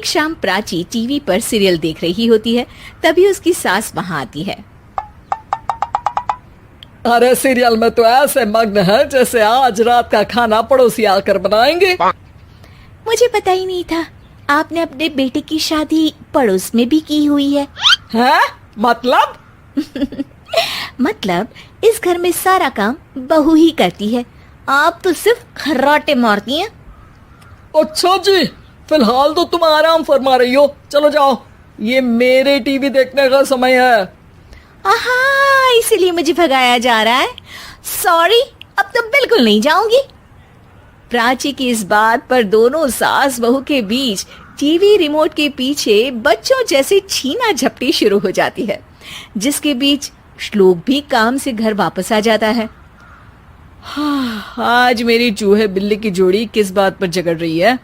एक शाम प्राची टीवी पर सीरियल देख रही होती है। तभी उसकी सास वहां आती है। अरे सीरियल में तो ऐसे मग्न है जैसे आज रात का खाना पड़ोसी आकर बनाएंगे। मुझे पता ही नहीं था आपने अपने बेटे की शादी पड़ोस में भी की हुई है। हैं? मतलब? मतलब इस घर में सारा काम बहू ही करती है, आप तो सिर्फ खर्राटे मारती हैं। अच्छा जी, फिलहाल तो तुम आराम फरमा रही हो, चलो जाओ, ये मेरे टीवी देखने का समय है। आहा, इसीलिए मुझे भगाया जा रहा है। सॉरी, अब तो बिल्कुल नहीं जाऊंगी। प्राची की इस बात पर दोनों सास बहू के बीच टीवी रिमोट के पीछे बच्चों जैसे छीना झपटी शुरू हो जाती है, जिसके बीच श्लोक भी काम से घर वापस आ जाता है। हाँ, आज मेरी चूहे बिल्ली की जोड़ी किस बात पर झगड़ रही है?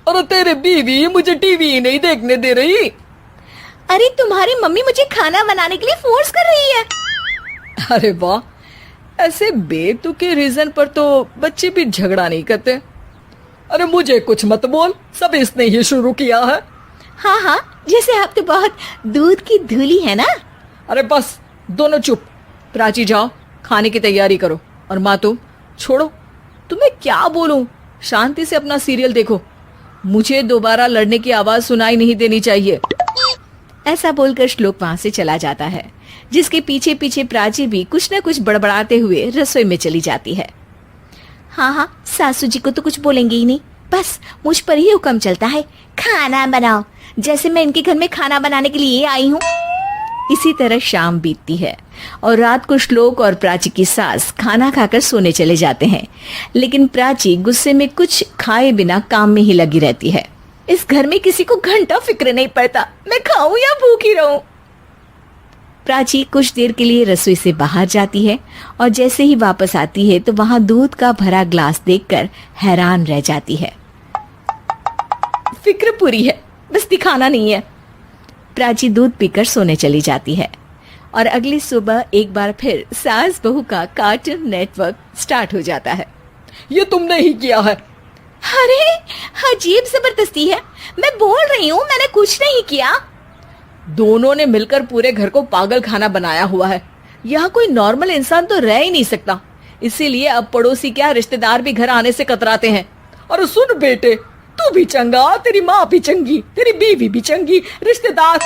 अरे तेरे बीवी मुझे टीवी ही नहीं देखने दे रही। अरे तुम्हारी मम्मी मुझे खाना बनाने के लिए फोर्स कर रही है। अरे वाह, ऐसे बेतुके रीजन पर तो बच्चे भी झगड़ा नहीं करते। अरे मुझे कुछ मत बोल, सब इसने ही शुरू किया है। हाँ हाँ, जैसे आप तो बहुत दूध की धूली है ना। अरे बस, दोनों चुप। प्राची जाओ, खाने की तैयारी करो। और माँ तुम छोड़ो, तुम्हें क्या बोलूं, शांति से अपना सीरियल देखो, मुझे दोबारा लड़ने की आवाज सुनाई नहीं देनी चाहिए। ऐसा बोलकर श्लोक वहां से चला जाता है, जिसके पीछे पीछे प्राची भी कुछ न कुछ बड़बड़ाते हुए रसोई में चली जाती है। हाँ हाँ, सासू जी को तो कुछ बोलेंगे ही नहीं, बस मुझ पर ही हुक्म चलता है, खाना बनाओ, जैसे मैं इनके घर में खाना बनाने के लिए आई हूँ। इसी तरह शाम बीतती है और रात को श्लोक और प्राची की सास खाना खाकर सोने चले जाते हैं, लेकिन प्राची गुस्से में कुछ खाए बिना काम में ही लगी रहती है। इस घर में किसी को घंटा फिक्र नहीं पड़ता, मैं खाऊं या भूखी रहूं। प्राची कुछ देर के लिए रसोई से बाहर जाती है और जैसे ही वापस आती है तो वहां दूध का भरा ग्लास देखकर हैरान रह जाती है। फिक्र पूरी है, बस दिखाना नहीं है। प्राची दूध पीकर सोने चली जाती है और अगली सुबह एक बार फिर सास बहू का कार्टून नेटवर्क स्टार्ट हो जाता है। ये तुमने ही किया है। अरे अजीब जबरदस्ती है, मैं बोल रही हूँ मैंने कुछ नहीं किया। दोनों ने मिलकर पूरे घर को पागल खाना बनाया हुआ है। यहाँ कोई नॉर्मल इंसान तो रह ही नहीं सकता, इसीलिए अब पड़ोसी क्या रिश्तेदार भी घर आने से कतराते हैं। और सुन बेटे, तू भी चंगा, तेरी माँ भी चंगी, तेरी बीवी भी चंगी, रिश्तेदार।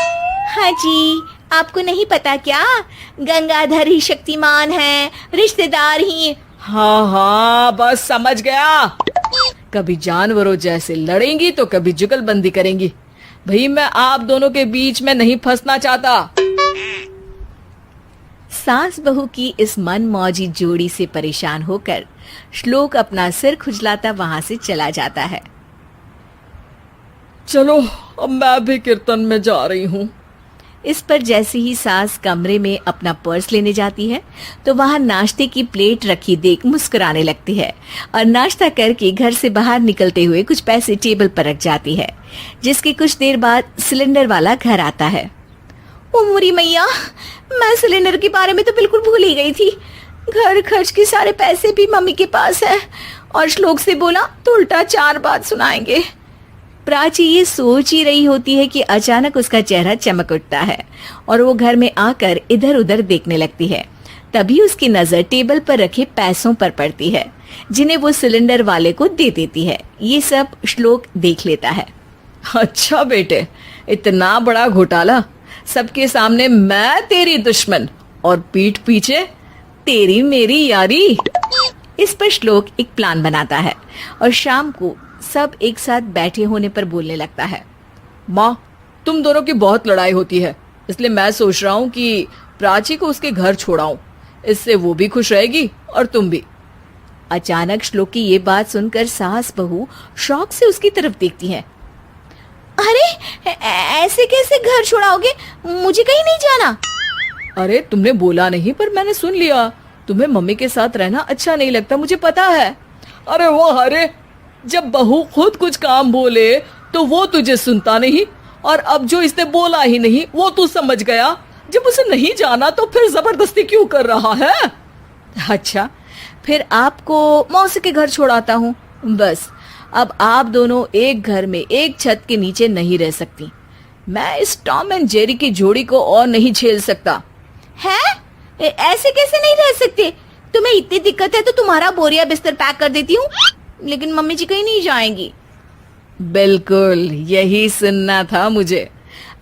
हाँ जी, आपको नहीं पता क्या, गंगाधर ही शक्तिमान है, रिश्तेदार ही। हाँ हाँ, बस समझ गया। कभी जानवरों जैसे लड़ेंगी तो कभी जुगलबंदी करेंगी। भाई मैं आप दोनों के बीच में नहीं फंसना चाहता। सास बहू की इस मनमौजी जोड़ी से परेशान होकर श्लोक अपना सिर खुजलाता वहां से चला जाता है। चलो अब मैं भी कीर्तन में जा रही हूँ। इस पर जैसे ही सास कमरे में अपना पर्स लेने जाती है तो वहां नाश्ते की प्लेट रखी देख मुस्कुराने लगती है और नाश्ता करके घर से बाहर निकलते हुए कुछ पैसे टेबल पर रख जाती है, जिसके कुछ देर बाद सिलेंडर वाला घर आता है। ओ मोरी मैया, मैं सिलेंडर के बारे में तो बिल्कुल भूल ही गई थी। घर खर्च के सारे पैसे भी मम्मी के पास है और श्लोक से बोला तो उल्टा 4 बात सुनाएंगे। प्राची ये सोच ही रही होती है कि अचानक उसका चेहरा चमक उठता है और वो घर में आकर इधर उधर देखने लगती है। तभी उसकी नजर टेबल पर रखे पैसों पर पड़ती है, जिन्हें वो सिलेंडर वाले को दे देती है। ये सब श्लोक देख लेता है। अच्छा बेटे, इतना बड़ा घोटाला, सबके सामने मैं तेरी दुश्मन और पीठ पीछे तेरी मेरी यारी। इस पर श्लोक एक प्लान बनाता है और शाम को सब एक साथ बैठे होने पर बोलने लगता है। माँ, तुम दोनों की बहुत लड़ाई होती है, इसलिए मैं सोच रहा हूँ कि प्राची को उसके घर छोड़ाऊं, इससे वो भी खुश रहेगी और तुम भी। अचानक श्लोक की ये बात सुनकर सास बहू शौक से उसकी तरफ देखती हैं। अरे ऐसे कैसे घर छोड़ाओगे, मुझे कहीं नहीं जाना। अरे तुमने बोला नहीं पर मैंने सुन लिया, तुम्हें मम्मी के साथ रहना अच्छा नहीं लगता, मुझे पता है। अरे वो, अरे जब बहू खुद कुछ काम बोले तो वो तुझे सुनता नहीं, और अब जो इसने बोला ही नहीं वो तू समझ गया। जब उसे नहीं जाना तो फिर जबरदस्ती क्यों कर रहा है? अच्छा, फिर आपको मौसी के घर छोड़ाता हूँ, बस अब आप दोनों एक घर में एक छत के नीचे नहीं रह सकती। मैं इस टॉम एंड जेरी की जोड़ी को और नहीं झेल सकता। है? ऐसे कैसे नहीं रह सकते? तुम्हें इतनी दिक्कत है तो तुम्हारा बोरिया बिस्तर पैक कर देती हूँ, लेकिन मम्मी जी कहीं नहीं जाएंगी। बिल्कुल यही सुनना था मुझे।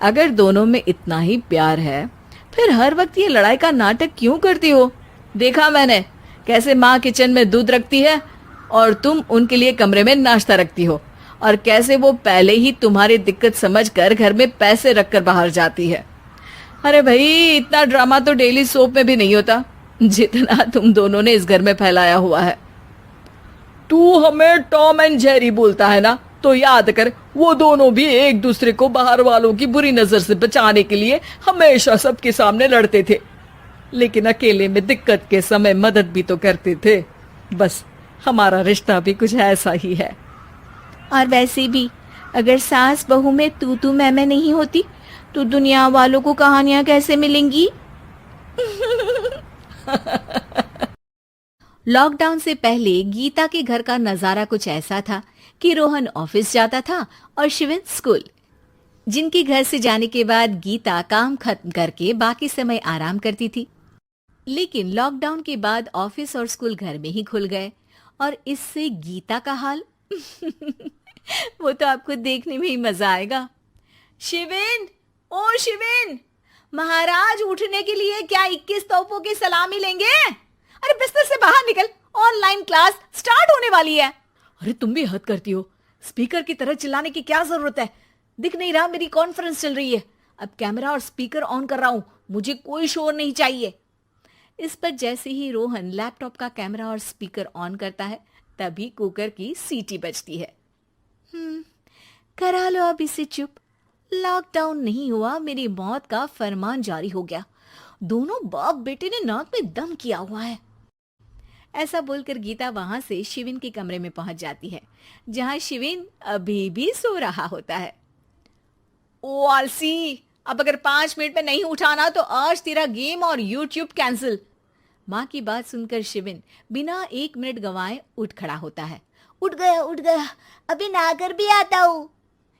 अगर दोनों में इतना ही प्यार है फिर हर वक्त ये लड़ाई का नाटक क्यों करती हो? देखा मैंने कैसे माँ किचन में दूध रखती है और तुम उनके लिए कमरे में नाश्ता रखती हो, और कैसे वो पहले ही तुम्हारी दिक्कत समझकर घर में पैसे रखकर बाहर जाती है। अरे भाई, इतना ड्रामा तो डेली सोप में भी नहीं होता जितना तुम दोनों ने इस घर में फैलाया हुआ है। तू हमें टॉम एंड जेरी बोलता है ना, तो याद कर वो दोनों भी एक दूसरे को बाहर वालों की बुरी नजर से बचाने के लिए हमेशा सबके सामने लड़ते थे, लेकिन अकेले में दिक्कत के समय मदद भी तो करते थे। बस हमारा रिश्ता भी कुछ ऐसा ही है। और वैसे भी अगर सास बहू में तू मैं नहीं होती तो दुनिया वालों को कहानियां कैसे मिलेंगी? लॉकडाउन से पहले गीता के घर का नजारा कुछ ऐसा था कि रोहन ऑफिस जाता था और शिवन स्कूल। जिनके घर से जाने के बाद गीता काम खत्म करके बाकी समय आराम करती थी। लेकिन लॉकडाउन के बाद ऑफिस और स्कूल घर में ही खुल गए और इससे गीता का हाल वो तो आपको देखने में ही मजा आएगा। शिवेन, ओ शिवेन, महाराज उठने के लिए क्या 21 तोपों की सलामी लेंगे? अरे बिस्तर से बाहर निकल, ऑनलाइन क्लास स्टार्ट होने वाली है। अरे तुम भी हद करती हो, स्पीकर की तरह चिल्लाने की क्या जरूरत है? दिख नहीं रहा मेरी कॉन्फ्रेंस चल रही है। अब कैमरा और स्पीकर ऑन कर रहा हूं, मुझे कोई शोर नहीं चाहिए। इस पर जैसे ही रोहन लैपटॉप का कैमरा और स्पीकर ऑन करता है तभी कुकर की सीटी बजती है। करा लो अब इसे चुप। लॉकडाउन नहीं हुआ, मेरी मौत का फरमान जारी हो गया। दोनों बाप बेटे ने नाक में दम किया हुआ है। ऐसा बोलकर गीता वहां से शिविन के कमरे में पहुंच जाती है, जहां शिविन अभी भी सो रहा होता है। ओ आलसी, अब अगर 5 मिनट में नहीं उठाना तो आज तेरा गेम और यूट्यूब कैंसिल। माँ की बात सुनकर शिविन बिना 1 मिनट गंवाए उठ खड़ा होता है। उठ गया, अभी नागर भी आता हूँ।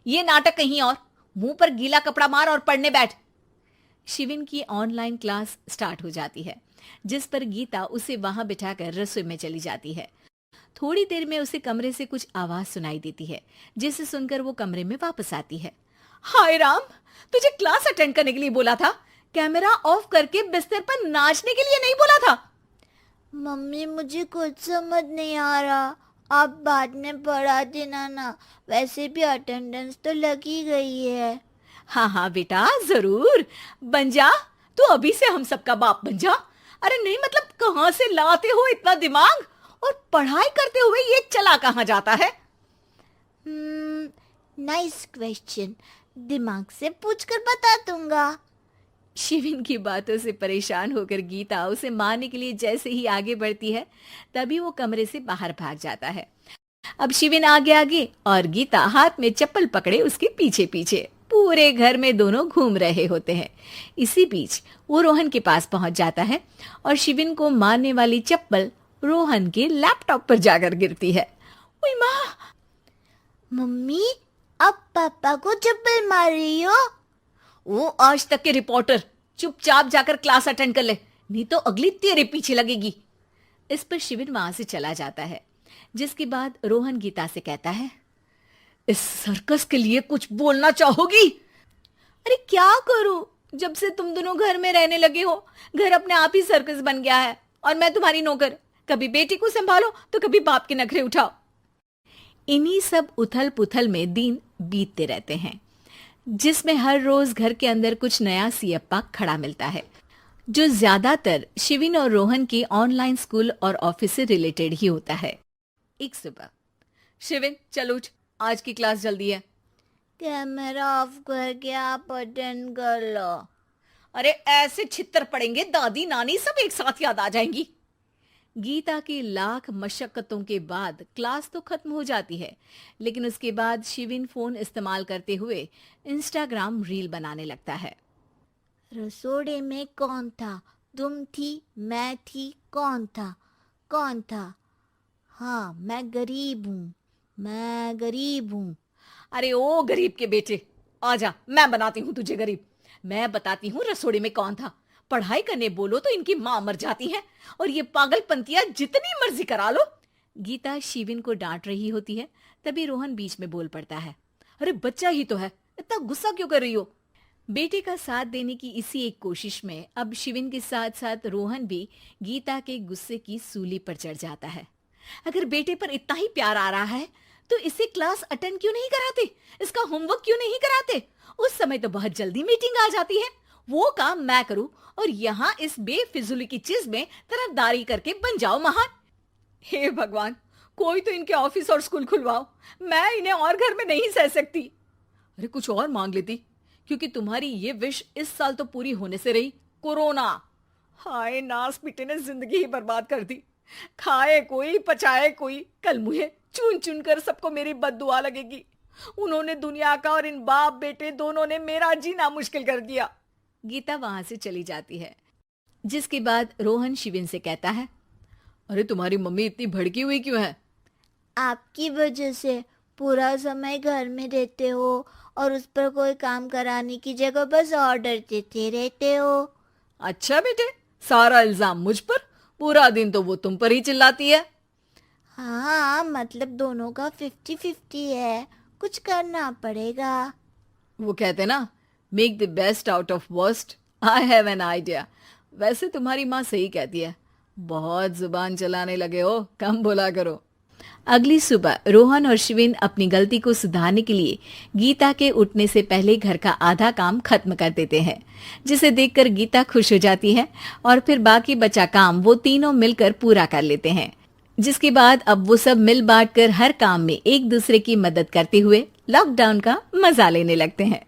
ये नाटक कहीं और, मुंह पर गीला कपड़ा मार और पढ़ने बैठ। शिविन की ऑनलाइन क्लास स्टार्ट हो जाती है, जिस पर गीता उसे वहां बिठाकर रसोई में चली जाती है। थोड़ी देर में उसे कमरे से कुछ आवाज सुनाई देती है, जिसे सुनकर वो कमरे में वापस आती है। हाय राम, तुझे क्लास अटेंड करने के लिए बोला था, कैमरा ऑफ करके बिस्तर पर नाचने के लिए नहीं बोला था। मम्मी मुझे कुछ समझ नहीं आ रहा, आप बाद में पढ़ा देना ना, वैसे भी अटेंडेंस तो लगी गई है। हाँ बेटा, जरूर बन जा, तू अभी से हम सबका बाप बन जा। अरे नहीं मतलब कहाँ से लाते हो इतना दिमाग, और पढ़ाई करते हुए ये चला कहाँ जाता है? नाइस क्वेश्चन, दिमाग से पूछकर बता दूंगा। शिविन की बातों से परेशान होकर गीता उसे मारने के लिए जैसे ही आगे बढ़ती है तभी वो कमरे से बाहर भाग जाता है। अब शिविन आगे आगे और गीता हाथ में चप्पल पकड़े उसके पीछे पीछे पूरे घर में दोनों घूम रहे होते हैं। इसी बीच वो रोहन के पास पहुंच जाता है और शिविन को मारने वाली चप्पल रोहन के लैपटॉप पर जाकर गिरती है। ओए माँ! मम्मी, अब पापा को चप्पल मार रही हो? वो आज तक के रिपोर्टर, चुपचाप जाकर क्लास अटेंड कर ले, नहीं तो अगली तेरे पीछे लगेगी। इस पर शिविन वहां से चला जाता है, जिसके बाद रोहन गीता से कहता है, इस सर्कस के लिए कुछ बोलना चाहोगी? अरे क्या करूं, जब से तुम दोनों घर में रहने लगे हो घर अपने आप ही सर्कस बन गया है और मैं तुम्हारी नौकर। कभी बेटी को संभालो तो कभी बाप के नखरे उठाओ। इन्हीं सब उथल पुथल में दिन बीतते रहते हैं, जिसमें हर रोज घर के अंदर कुछ नया सियप्पा खड़ा मिलता है, जो ज्यादातर शिविन और रोहन के ऑनलाइन स्कूल और ऑफिस से रिलेटेड ही होता है। एक सुबह, शिविन चल उठ, आज की क्लास जल्दी है। कैमरा ऑफ करके आप अटेंड कर लो। अरे ऐसे छित्तर पड़ेंगे, दादी नानी सब एक साथ याद आ जाएंगी। गीता की लाख मशक्कतों के बाद क्लास तो खत्म हो जाती है, लेकिन उसके बाद शिविन फोन इस्तेमाल करते हुए इंस्टाग्राम रील बनाने लगता है। रसोड़े में कौन था? तुम थी, मैं थी, कौन था? हाँ, मैं गरीब हूँ, मैं गरीब हूँ। अरे ओ गरीब के बेटे, आजा, मैं बनाती हूँ तुझे गरीब। मैं बताती हूँ रसोड़ी में कौन था। पढ़ाई करने बोलो तो इनकी माँ मर जाती है, और ये पागलपंतियां जितनी मर्जी करा लो। गीता शिविन को डांट रही होती है, तभी रोहन बीच में बोल पड़ता है। अरे बच्चा ही तो है, इतना गुस्सा क्यों कर रही हो? बेटे का साथ देने की इसी एक कोशिश में अब शिविन के साथ साथ रोहन भी गीता के गुस्से की सूली पर चढ़ जाता है। अगर बेटे पर इतना ही प्यार आ रहा है तो इसे क्लास अटेंड क्यों नहीं कराते, इसका होमवर्क क्यों नहीं कराते? उस समय तो बहुत जल्दी मीटिंग आ जाती है। वो काम मैं करूं और यहाँ इस बेफिजूली की चीज में तरफदारी करके बन जाओ महान। हे भगवान, कोई तो इनके ऑफिस और स्कूल खुलवाओ, मैं इन्हें और घर में नहीं सह सकती। अरे कुछ और मांग लेती, क्योंकि तुम्हारी ये विश इस साल तो पूरी होने से रही, कोरोना। हाय, नास पीटे ने जिंदगी ही बर्बाद कर दी। खाए कोई पचाए कोई, कल मुझे चुन चुन कर सबको मेरी बद्दुआ लगेगी। उन्होंने दुनिया का और इन बाप बेटे दोनों ने मेरा जीना मुश्किल कर दिया। गीता वहां से चली जाती है, जिसके बाद रोहन शिविन से कहता है, अरे तुम्हारी मम्मी इतनी भड़की हुई क्यों है? आपकी वजह से पूरा समय घर में रहते हो और उस पर कोई काम कराने की जगह बस ऑर्डर देते रहते हो। अच्छा बेटे, सारा इल्जाम मुझ पर? पूरा दिन तो वो तुम पर ही चिल्लाती है। हाँ, मतलब दोनों का 50-50 है, कुछ करना पड़ेगा। वो कहते ना, make the best out of worst. I have an idea. वैसे तुम्हारी माँ सही कहती है, बहुत जुबान चलाने लगे हो, कम बोला करो। अगली सुबह रोहन और शिविन अपनी गलती को सुधारने के लिए गीता के उठने से पहले घर का आधा काम खत्म कर देते हैं, जिसे देखकर गीता खुश हो जाती है और फिर बाकी बचा काम वो तीनों मिलकर पूरा कर लेते हैं। जिसके बाद अब वो सब मिल बांट कर हर काम में एक दूसरे की मदद करते हुए लॉकडाउन का मजा लेने लगते हैं।